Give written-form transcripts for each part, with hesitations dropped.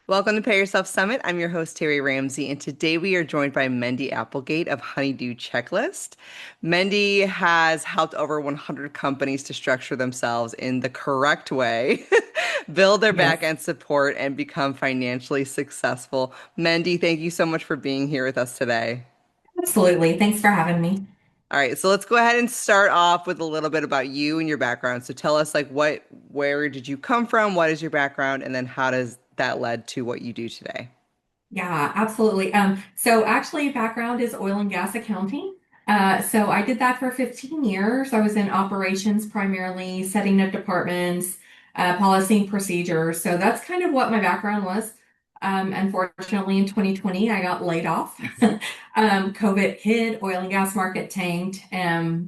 Welcome to Pay Yourself Summit. I'm your host, Terry Ramsey, and today we are joined by Mendy Applegate of Honeydew Checklist. Mendy has helped over 100 companies to structure themselves in the correct way, build their back Yes, end support, and become financially successful. Mendy, thank you so much for being here with us today. absolutely. Thanks for having me. All right, so let's go ahead and start off with a little bit about you and your background. So tell us where did you come from? What is your background? And then how does that led to what you do today? Yeah, absolutely. So actually background is oil and gas accounting. So I did that for 15 years. I was in operations primarily, setting up departments, policy and procedures. So that's kind of what my background was. Unfortunately, in 2020, I got laid off. Mhm. COVID hit, oil and gas market tanked.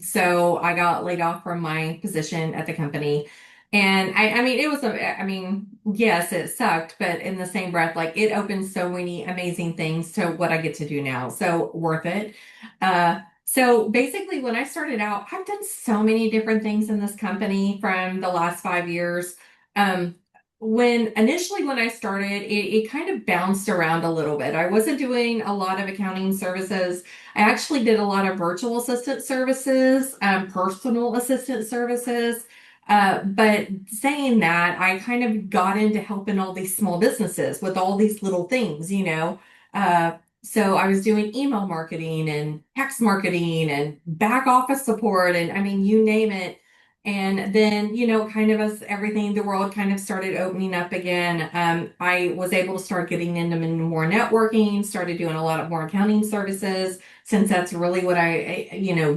So I got laid off from my position at the company. And I mean, yes, it sucked, but in the same breath, like it opened so many amazing things to what I get to do now. So worth it. So basically, when I started out, I've done so many different things in this company from the last 5 years. Um, when I started, it kind of bounced around a little bit. I wasn't doing a lot of accounting services. I actually did a lot of virtual assistant services, personal assistant services. But saying that, I kind of got into helping all these small businesses with all these little things, you know. So I was doing email marketing and text marketing and back office support, and I mean, you name it. And then, kind of as everything, the world kind of started opening up again, I was able to start getting into more networking, started doing a lot of more accounting services, since that's really what I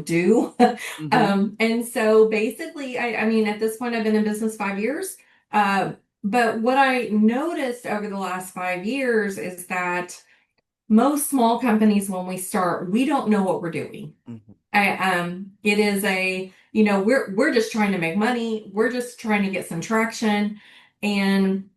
do. Mhm. And so basically, I mean, at this point, I've been in business 5 years. Uh, but what I noticed over the last 5 years is that most small companies, when we start, we don't know what we're doing. Mhm. It is we're just trying to make money. We're just trying to get some traction. And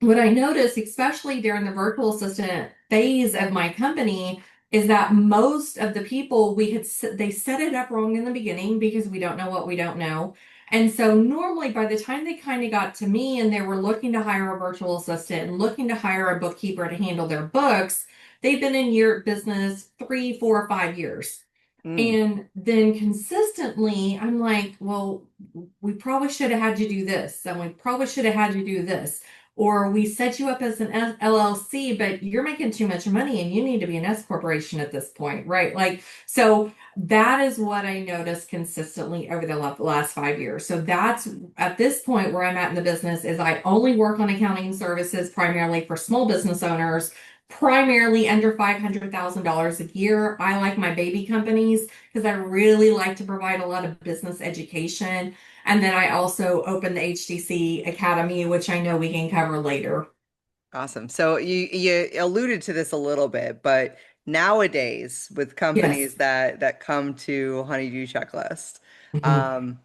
what I noticed, especially during the virtual assistant phase of my company, is that most of the people they set it up wrong in the beginning because we don't know what we don't know. And so normally by the time they kind of got to me and they were looking to hire a virtual assistant and looking to hire a bookkeeper to handle their books, they've been in your business 3, 4, 5 years. Mm. And then consistently, I'm like, well, we probably should have had you do this, and we probably should have had you do this. Or we set you up as an LLC, but you're making too much money and you need to be an S corporation at this point, right? Like, so that is what I noticed consistently over the last 5 years. So that's at this point where I'm at in the business is I only work on accounting services primarily for small business owners, primarily under $500,000 a year. I like my baby companies because I really like to provide a lot of business education. And then I also opened the HDC Academy, which I know we can cover later. Awesome. So you alluded to this a little bit, but nowadays with companies Yes. that come to Honeydew Checklist, Mhm. um,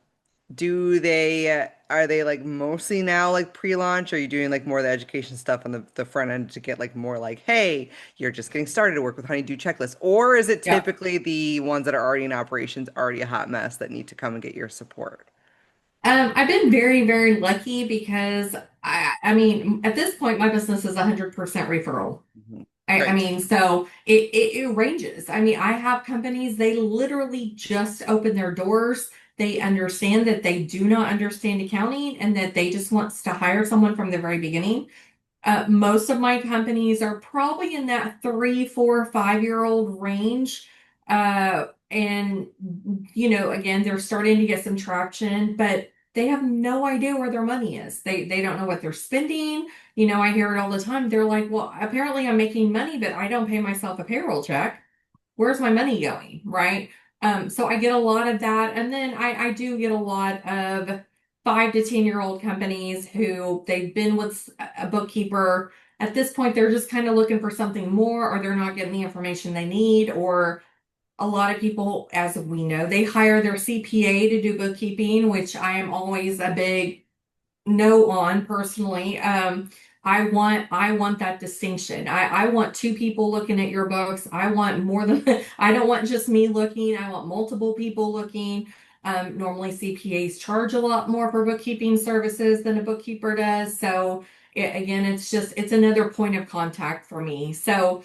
do they are they like mostly now like pre-launch? Or are you doing like more of the education stuff on the front end to get like more like, hey, you're just getting started to work with Honeydew Checklist? Or is it Yeah. typically the ones that are already in operations, already a hot mess that need to come and get your support? I've been very, very lucky because I mean, at this point, my business is 100% referral. Mhm. I Great. mean, so it ranges. I mean, I have companies, they literally just open their doors. They understand that they do not understand accounting and that they just wants to hire someone from the very beginning. Most of my companies are probably in that 3, 4, 5 year old range. And again, they're starting to get some traction, but they have no idea where their money is. They don't know what they're spending. I hear it all the time. They're like, well, apparently I'm making money, but I don't pay myself a payroll check. Where's my money going? Right. So I get a lot of that. And then I do get a lot of 5 to 10 year old companies who they've been with a bookkeeper. At this point, they're just kind of looking for something more, or they're not getting the information they need, or a lot of people, as we know, they hire their CPA to do bookkeeping, which I am always a big no on personally. I want that distinction. I want two people looking at your books. I want more than I don't want just me looking. I want multiple people looking. Normally CPAs charge a lot more for bookkeeping services than a bookkeeper does. So again, it's another point of contact for me. So,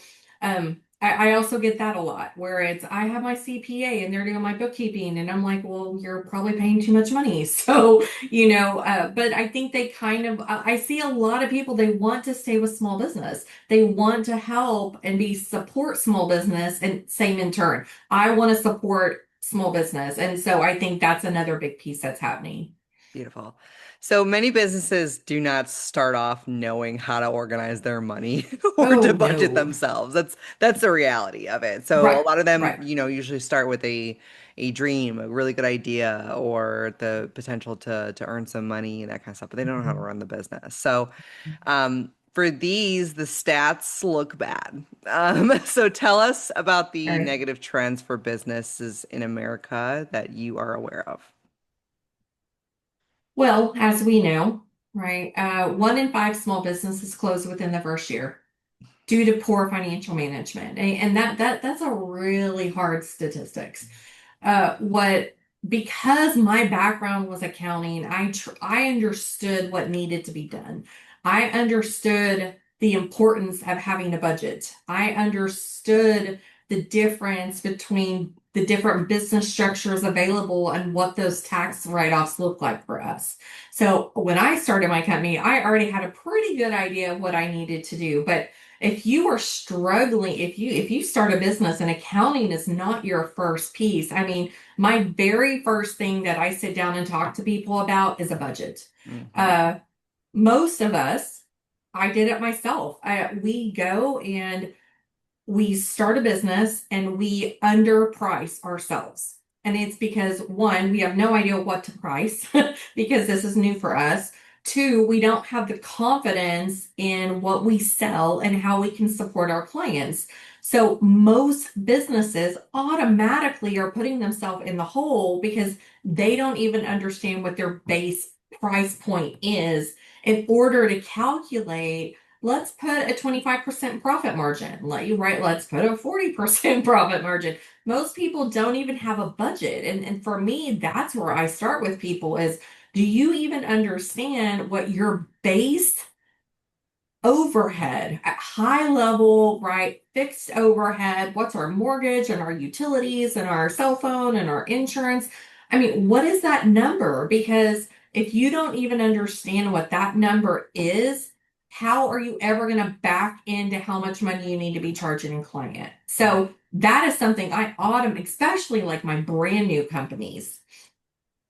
I also get that a lot where it's, I have my CPA and they're doing my bookkeeping and I'm like, well, you're probably paying too much money. So, but I think they kind of, I see a lot of people, they want to stay with small business. They want to help and be support small business, and same in turn. I want to support small business. And so I think that's another big piece that's happening. Beautiful. So many businesses do not start off knowing how to organize their money or to Oh, budget no. themselves. That's the reality of it. So a Right, lot of them, right. usually start with a dream, a really good idea, or the potential to earn some money and that kind of stuff, but they don't know how to run the business. So for these, the stats look bad. So tell us about All the right. negative trends for businesses in America that you are aware of. Well, as we know, right, 1 in 5 small businesses close within the first year due to poor financial management. And that's a really hard statistics. What Because my background was accounting, I understood what needed to be done. I understood the importance of having a budget. I understood the difference between the different business structures available and what those tax write-offs look like for us. So when I started my company, I already had a pretty good idea of what I needed to do. But if you are struggling, if you start a business and accounting is not your first piece, I mean, my very first thing that I sit down and talk to people about is a budget. Hmm. Uh, Most of us, I did it myself. We go and we start a business and we underprice ourselves. And it's because one, we have no idea what to price because this is new for us. Two, we don't have the confidence in what we sell and how we can support our clients. So most businesses automatically are putting themselves in the hole because they don't even understand what their base price point is in order to calculate, let's put a 25% profit margin. Let's put a 40% profit margin. Most people don't even have a budget. And for me, that's where I start with people is, do you even understand what your base overhead at high level, right? Fixed overhead. What's our mortgage and our utilities and our cell phone and our insurance? I mean, what is that number? Because if you don't even understand what that number is, how are you ever going to back into how much money you need to be charging a client? So that is something especially like my brand new companies,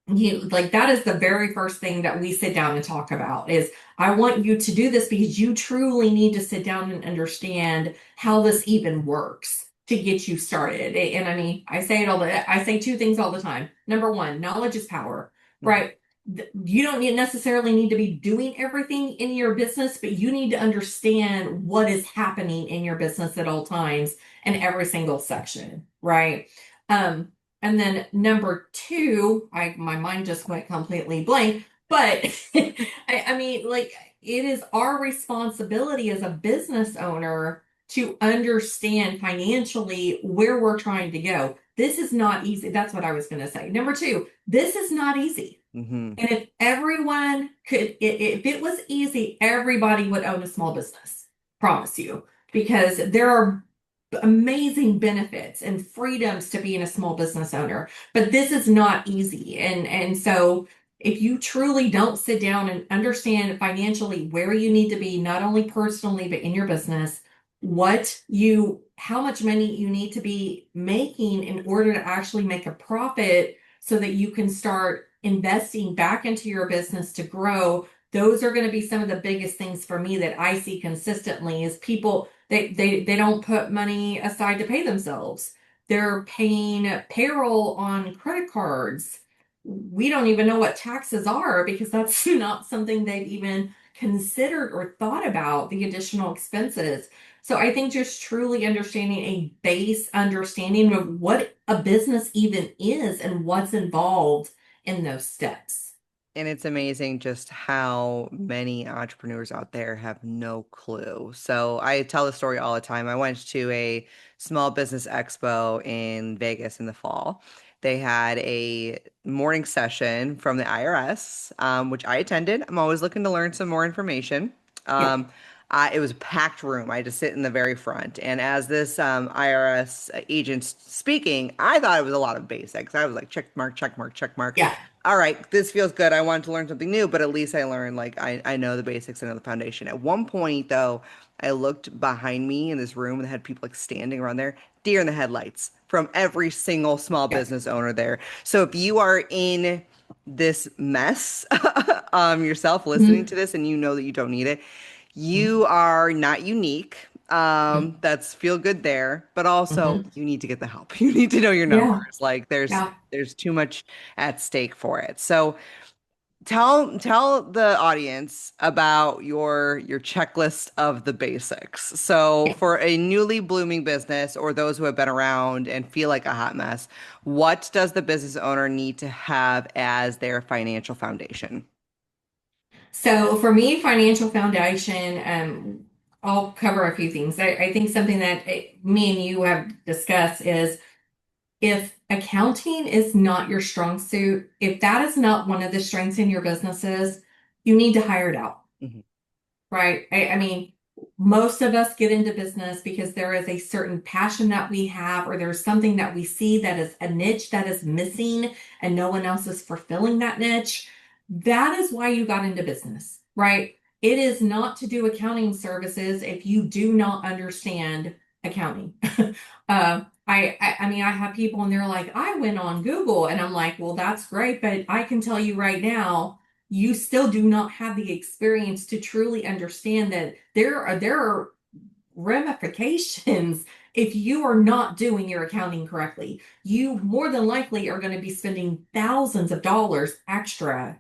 that is the very first thing that we sit down and talk about is, I want you to do this because you truly need to sit down and understand how this even works to get you started. And I mean, I say two things all the time. Number one, knowledge is power, right? You don't necessarily need to be doing everything in your business, but you need to understand what is happening in your business at all times in every single section, right? Um, and then number two, my mind just went completely blank. But I mean, like, it is our responsibility as a business owner to understand financially where we're trying to go. This is not easy. That's what I was going to say. Number two, this is not easy. Hmm. And if everyone if it was easy, everybody would own a small business. Promise you. Because there are amazing benefits and freedoms to being a small business owner, but this is not easy. And so if you truly don't sit down and understand financially where you need to be, not only personally, but in your business, how much money you need to be making in order to actually make a profit so that you can start investing back into your business to grow. Those are going to be some of the biggest things for me that I see consistently is people, they don't put money aside to pay themselves. They're paying payroll on credit cards. We don't even know what taxes are because that's not something they've even considered or thought about, the additional expenses. So I think just truly understanding a base understanding of what a business even is and what's involved in those steps. And it's amazing just how many entrepreneurs out there have no clue. So I tell the story all the time. I went to a small business expo in Vegas in the fall. They had a morning session from the IRS, which I attended. I'm always looking to learn some more information. Yeah. It was a packed room. I had to sit in the very front. And as this IRS agent's speaking, I thought it was a lot of basics. I was like, check mark, check mark, check mark. Yeah. All right, this feels good. I wanted to learn something new, but at least I learned, like, I know the basics, I know the foundation. At one point, though, I looked behind me in this room and had people like standing around there, deer in the headlights from every single small Yeah. business owner there. So if you are in this mess yourself listening Mhm. to this and you know that you don't need it, you are not unique. Mhm. That's feel good there, but also Mhm. you need to get the help. You need to know your numbers. Yeah. Like Yeah. there's too much at stake for it. So tell the audience about your checklist of the basics. So Yeah. for a newly blooming business or those who have been around and feel like a hot mess, what does the business owner need to have as their financial foundation? So for me, financial foundation, I'll cover a few things. I think something that me and you have discussed is if accounting is not your strong suit, if that is not one of the strengths in your businesses, you need to hire it out. Mhm. Right. I mean, most of us get into business because there is a certain passion that we have, or there's something that we see that is a niche that is missing and no one else is fulfilling that niche. That is why you got into business, right? It is not to do accounting services if you do not understand accounting. I mean, I have people and they're like, I went on Google, and I'm like, well, that's great, but I can tell you right now you still do not have the experience to truly understand that there are ramifications if you are not doing your accounting correctly. You more than likely are going to be spending thousands of dollars extra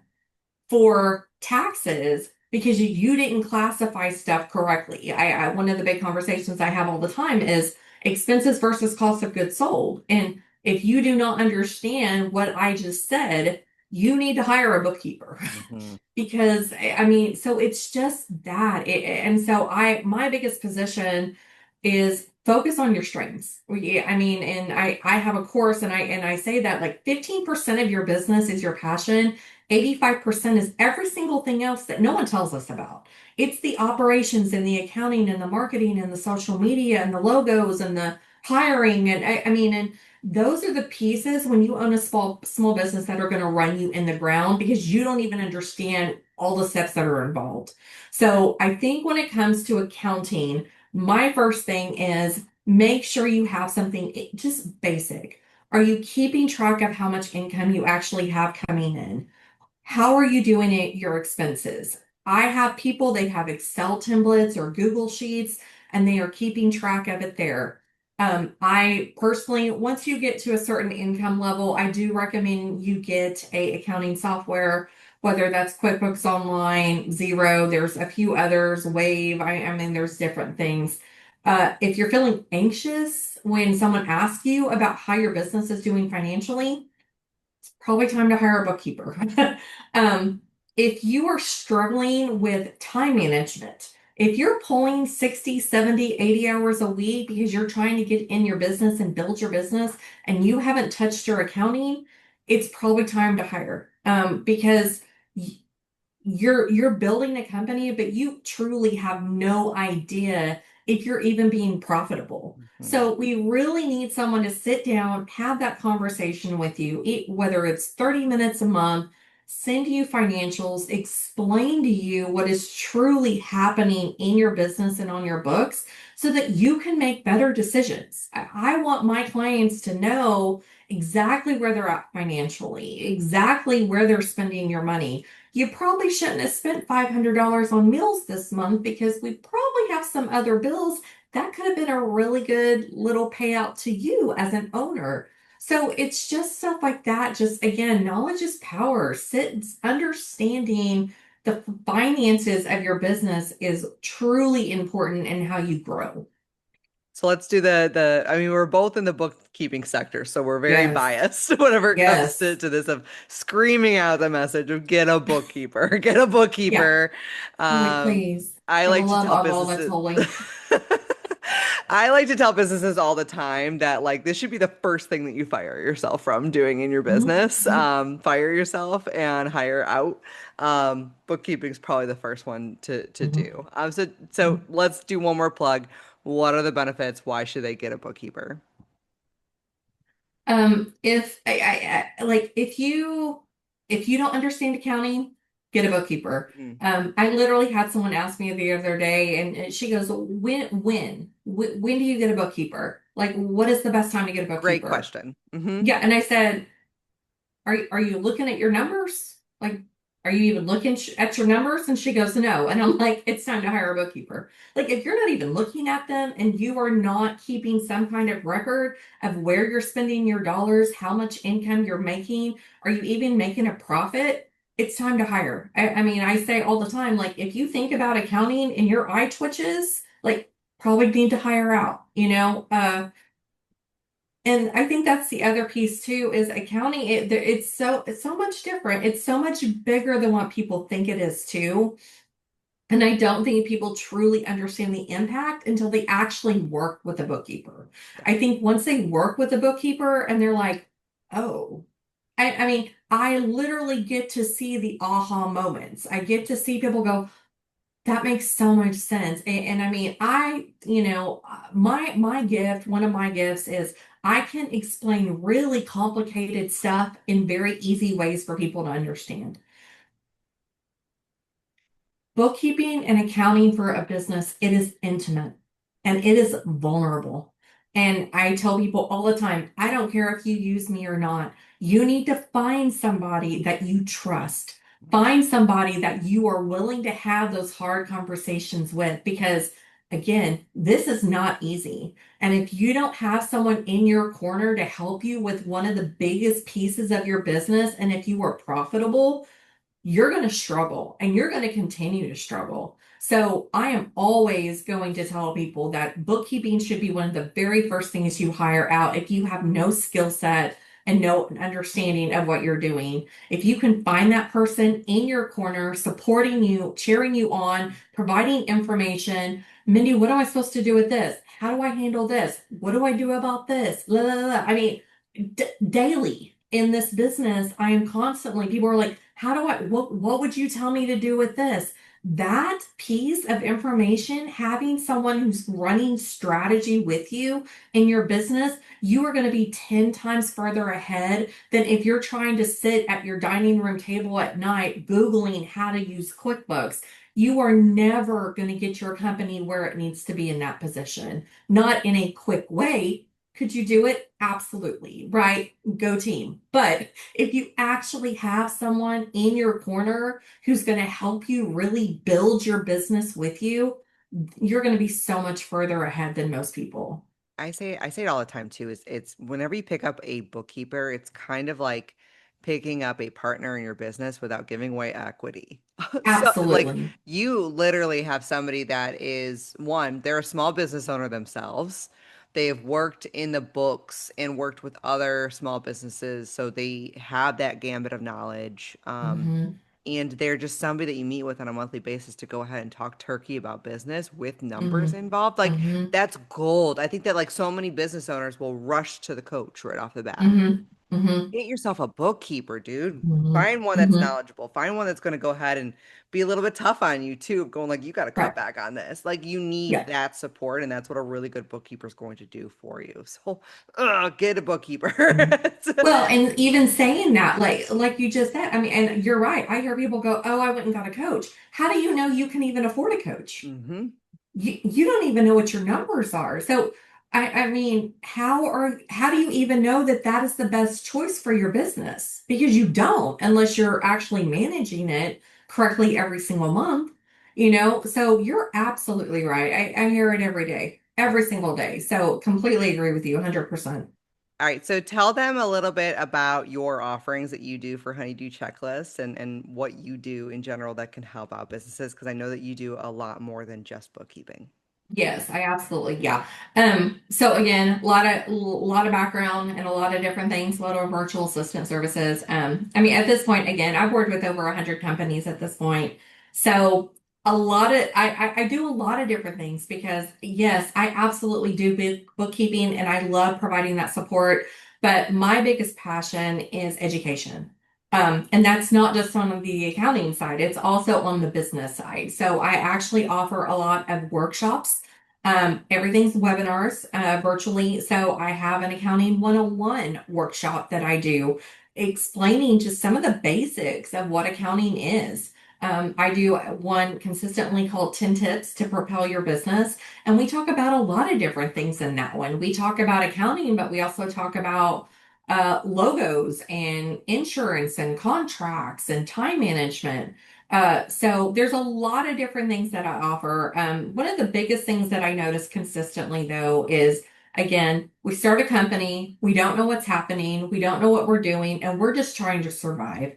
for taxes because you didn't classify stuff correctly. One of the big conversations I have all the time is expenses versus cost of goods sold. And if you do not understand what I just said, you need to hire a bookkeeper. Mhm. Because I mean, so it's just that. And so my biggest position is focus on your strengths. I mean, and I have a course, and I say that like 15% of your business is your passion. 85% is every single thing else that no one tells us about. It's the operations and the accounting and the marketing and the social media and the logos and the hiring. And I mean, and those are the pieces when you own a small business that are going to run you in the ground because you don't even understand all the steps that are involved. So I think when it comes to accounting, my first thing is make sure you have something just basic. Are you keeping track of how much income you actually have coming in? How are you doing it, your expenses? I have people, they have Excel templates or Google Sheets, and they are keeping track of it there. I personally, once you get to a certain income level, I do recommend you get a accounting software, whether that's QuickBooks Online, Zero, there's a few others, Wave, I mean, there's different things. If you're feeling anxious when someone asks you about how your business is doing financially, probably time to hire a bookkeeper. um, if you are struggling with time management, if you're pulling 60, 70, 80 hours a week because you're trying to get in your business and build your business and you haven't touched your accounting, it's probably time to hire. Because you're building a company, but you truly have no idea if you're even being profitable. Mhm. So we really need someone to sit down, have that conversation with you, whether it's 30 minutes a month, send you financials, explain to you what is truly happening in your business and on your books so that you can make better decisions. I want my clients to know exactly where they're at financially, exactly where they're spending your money. You probably shouldn't have spent $500 on meals this month because we probably have some other bills that could have been a really good little payout to you as an owner. So it's just stuff like that. Just again, knowledge is power. Understanding the finances of your business is truly important in how you grow. So let's do I mean, we're both in the bookkeeping sector, so we're very Yes. biased whenever it comes Yes. to this of screaming out the message of get a bookkeeper, get a Yeah. bookkeeper. I'm like, Um, please, I for the like to love tell of all that's businesses holy. I like to tell businesses all the time that like this should be the first thing that you fire yourself from doing in your Mhm, business. mhm, Fire yourself and hire out. Bookkeeping is probably the first one to mhm, do. So mhm. let's do one more plug. What are the benefits? Why should they get a bookkeeper? If like if you don't understand accounting, get a bookkeeper. Mhm. I literally had someone ask me the other day, and she goes, when do you get a bookkeeper? Like, what is the best time to get a Great bookkeeper?" question. Hmm. Yeah, and I said, are you looking at your numbers? Like, are you even looking at your numbers? And she goes, no. And I'm like, it's time to hire a bookkeeper. Like, if you're not even looking at them and you are not keeping some kind of record of where you're spending your dollars, how much income you're making, are you even making a profit? It's time to hire. I mean, I say all the time, like, if you think about accounting and your eye twitches, like, probably need to hire out, you know? And I think that's the other piece too, is accounting. It's so much different. It's so much bigger than what people think it is too. And I don't think people truly understand the impact until they actually work with a bookkeeper. Yeah. I think once they work with a bookkeeper and they're like, oh, I mean, I literally get to see the aha moments. I get to see people go, that makes so much sense. And I mean, my gift, one of my gifts is I can explain really complicated stuff in very easy ways for people to understand. Bookkeeping and accounting for a business, it is intimate and it is vulnerable. And I tell people all the time, I don't care if you use me or not. You need to find somebody that you trust. Find somebody that you are willing to have those hard conversations with because again, this is not easy. And if you don't have someone in your corner to help you with one of the biggest pieces of your business, and if you are profitable, you're going to struggle and you're going to continue to struggle. So I am always going to tell people that bookkeeping should be one of the very first things you hire out if you have no skill set and no understanding of what you're doing. If you can find that person in your corner, supporting you, cheering you on, providing information. Mindy, what am I supposed to do with this? How do I handle this? What do I do about this? La, la, la. I mean, daily in this business, I am constantly, people are like, how do what would you tell me to do with this? That piece of information, having someone who's running strategy with you in your business, you are going to be 10 times further ahead than if you're trying to sit at your dining room table at night, Googling how to use QuickBooks. You are never going to get your company where it needs to be in that position. Not in a quick way. Could you do it? Absolutely, right? Go team. But if you actually have someone in your corner who's going to help you really build your business with you, you're going to be so much further ahead than most people. I say it all the time too. Is it's whenever you pick up a bookkeeper, it's kind of like picking up a partner in your business without giving away equity. So like Absolutely. you literally have somebody that is one, they're a small business owner themselves. They've worked in the books and worked with other small businesses, so they have that gambit of knowledge. Hmm. And they're just somebody that you meet with on a monthly basis to go ahead and talk turkey about business with numbers Hmm. involved. Like Hmm. that's gold. I think that like so many business owners will rush to the coach right off the bat. Hmm. Hmm. Get yourself a bookkeeper, dude. Hmm. Find one that's Hmm. knowledgeable. Find one that's going to go ahead and be a little bit tough on you too, going like you got to cut Right. back on this. Like you need Yeah. that support, and that's what a really good bookkeeper is going to do for you. So, get a bookkeeper. Mhm. Well, and even saying that, like you just said, I mean, and you're right. I hear people go, "Oh, I went and got a coach." How do you know you can even afford a coach? Hmm. You don't even know what your numbers are. So, I mean, how do you even know that that is the best choice for your business? Because you don't, unless you're actually managing it correctly every single month, you know? So you're absolutely right. I hear it every day, Yeah. every single day. So completely agree with you 100%. All right, so tell them a little bit about your offerings that you do for Honeydew Checklist and what you do in general that can help out businesses because I know that you do a lot more than just bookkeeping. Yes, I absolutely, yeah. So again, a lot of background and a lot of different things, a lot of virtual assistant services. I mean, at this point, again, I've worked with over 100 companies at this point. So A lot of I do a lot of different things because yes, I absolutely do bookkeeping and I love providing that support. But my biggest passion is education. And that's not just on the accounting side, it's also on the business side. So I actually offer a lot of workshops. Everything's webinars, virtually. So I have an accounting 101 workshop that I do explaining just some of the basics of what accounting is. I do one consistently called 10 Tips to Propel Your Business. And we talk about a lot of different things in that one. We talk about accounting, but we also talk about logos and insurance and contracts and time management. So there's a lot of different things that I offer. One of the biggest things that I notice consistently, though, is again, we start a company, we don't know what's happening, we don't know what we're doing, and we're just trying to survive.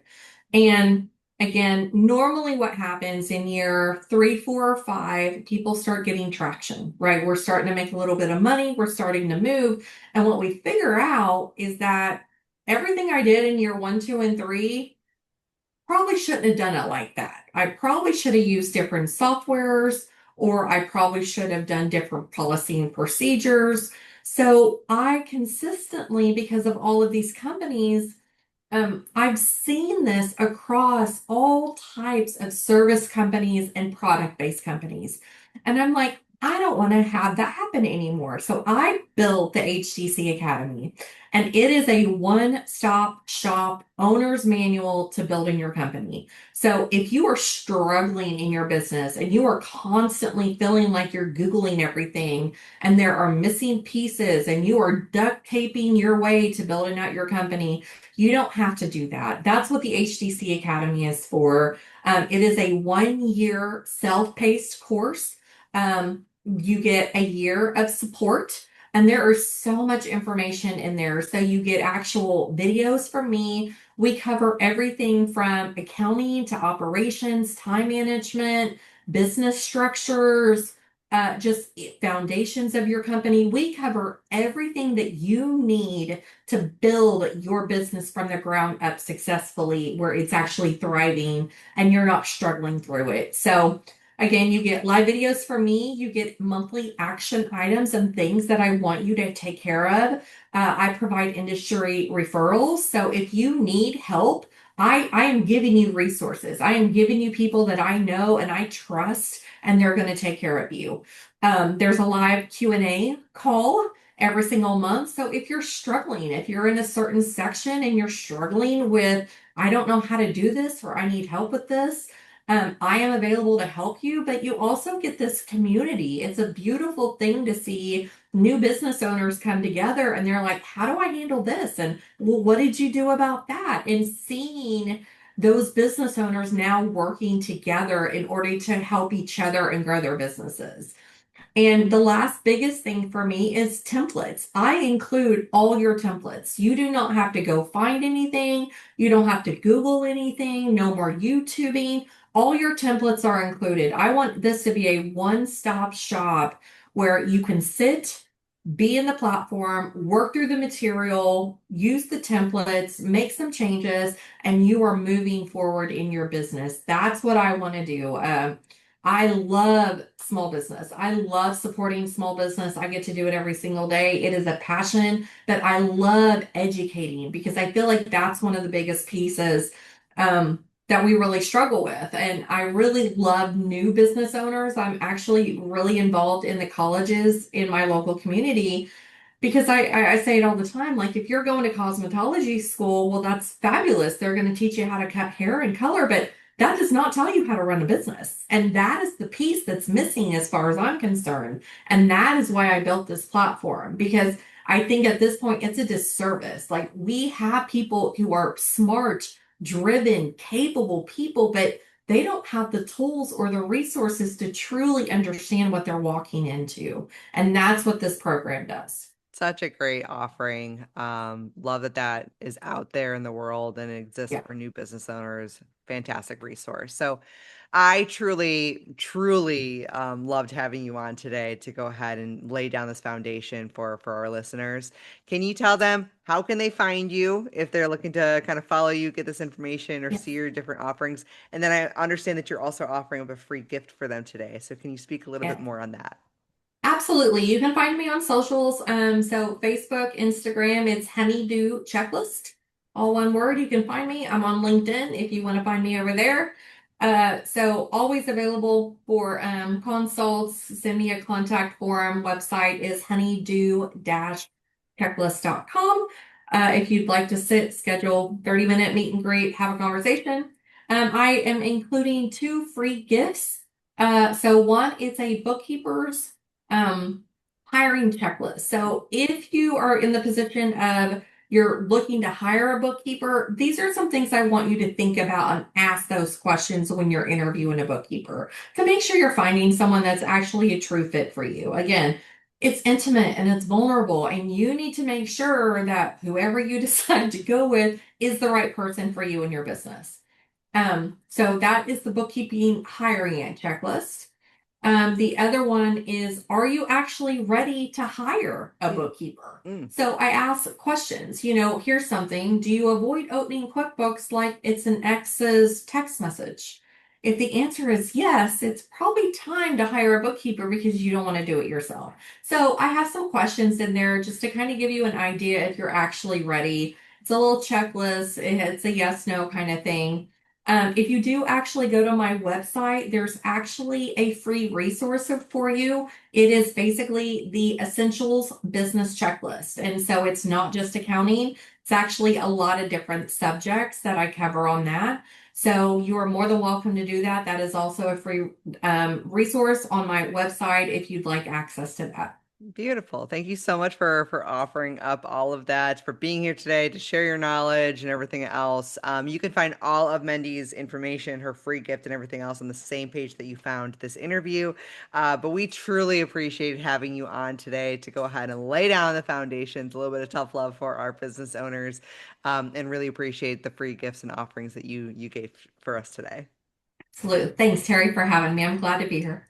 And again, normally what happens in year three, four, or five, people start getting traction, right? We're starting to make a little bit of money, we're starting to move. And what we figure out is that everything I did in year one, two, and three probably shouldn't have done it like that. I probably should have used different softwares, or I probably should have done different policy and procedures. So I consistently, because of all of these companies, I've seen this across all types of service companies and product-based companies. And I'm like, I don't want to have that happen anymore. So I built the HDC Academy, and it is a one-stop shop owner's manual to building your company. So if you are struggling in your business and you are constantly feeling like you're Googling everything and there are missing pieces and you are duct taping your way to building out your company, you don't have to do that. That's what the HDC Academy is for. It is a 1 year self-paced course. You get a year of support, and there is so much information in there. So you get actual videos from me. We cover everything from accounting to operations, time management, business structures, just foundations of your company. We cover everything that you need to build your business from the ground up successfully, where it's actually thriving and you're not struggling through it. So, again, you get live videos from me, you get monthly action items and things that I want you to take care of. I provide industry referrals. So, if you need help, I am giving you resources. I am giving you people that I know and I trust, and they're going to take care of you. There's a live Q&A call every single month. So if you're struggling, if you're in a certain section and you're struggling with, I don't know how to do this, or I need help with this, I am available to help you. But you also get this community. It's a beautiful thing to see new business owners come together and they're like, how do I handle this? And well, what did you do about that? And seeing those business owners now working together in order to help each other and grow their businesses. And the last biggest thing for me is templates. I include all your templates. You do not have to go find anything. You don't have to Google anything. No more YouTubing. All your templates are included. I want this to be a one-stop shop where you can sit, be in the platform, work through the material, use the templates, make some changes, and you are moving forward in your business. That's what I want to do. I love small business. I love supporting small business. I get to do it every single day. It is a passion, but I love educating because I feel like that's one of the biggest pieces that we really struggle with. And I really love new business owners. I'm actually really involved in the colleges in my local community because I say it all the time. Like, if you're going to cosmetology school, well, that's fabulous. They're going to teach you how to cut hair and color, but that does not tell you how to run a business. And that is the piece that's missing as far as I'm concerned. And that is why I built this platform, because I think at this point it's a disservice. Like, we have people who are smart, driven, capable people, but they don't have the tools or the resources to truly understand what they're walking into. And that's what this program does. Such a great offering. Love that that is out there in the world and it exists Yeah. for new business owners. Fantastic resource. So, I truly, truly loved having you on today to go ahead and lay down this foundation for our listeners. Can you tell them how can they find you if they're looking to kind of follow you, get this information, or see Yes. your different offerings? And then I understand that you're also offering up a free gift for them today. So can you speak a little bit Yeah. more on that? Absolutely. You can find me on socials. So Facebook, Instagram, it's Honeydew Checklist. All one word. You can find me. I'm on LinkedIn if you want to find me over there. So always available for consults. Send me a contact form. Website is honeydew-checklist.com. If you'd like to schedule 30-minute meet and greet, have a conversation. I am including two free gifts. So one, it's a bookkeeper's um, hiring checklist. So if you are in the position of you're looking to hire a bookkeeper, these are some things I want you to think about and ask those questions when you're interviewing a bookkeeper to make sure you're finding someone that's actually a true fit for you. Again, it's intimate and it's vulnerable, and you need to make sure that whoever you decide to go with is the right person for you and your business. So that is the bookkeeping hiring checklist. The other one is, are you actually ready to hire a Mm, bookkeeper? mm. So I ask questions, here's something. Do you avoid opening QuickBooks like it's an ex's text message? If the answer is yes, it's probably time to hire a bookkeeper because you don't want to do it yourself. So I have some questions in there just to kind of give you an idea if you're actually ready. It's a little checklist. It's a yes, no kind of thing. If you do actually go to my website, there's actually a free resource for you. It is basically the Essentials Business Checklist. And so it's not just accounting, it's actually a lot of different subjects that I cover on that. So you are more than welcome to do that. That is also a free resource on my website if you'd like access to that. Beautiful. Thank you so much for offering up all of that, for being here today to share your knowledge and everything else. You can find all of Mendy's information, her free gift, and everything else on the same page that you found this interview. But we truly appreciate having you on today to go ahead and lay down the foundations, a little bit of tough love for our business owners, and really appreciate the free gifts and offerings that you gave for us today. Absolutely. Thanks, Terry, for having me. I'm glad to be here.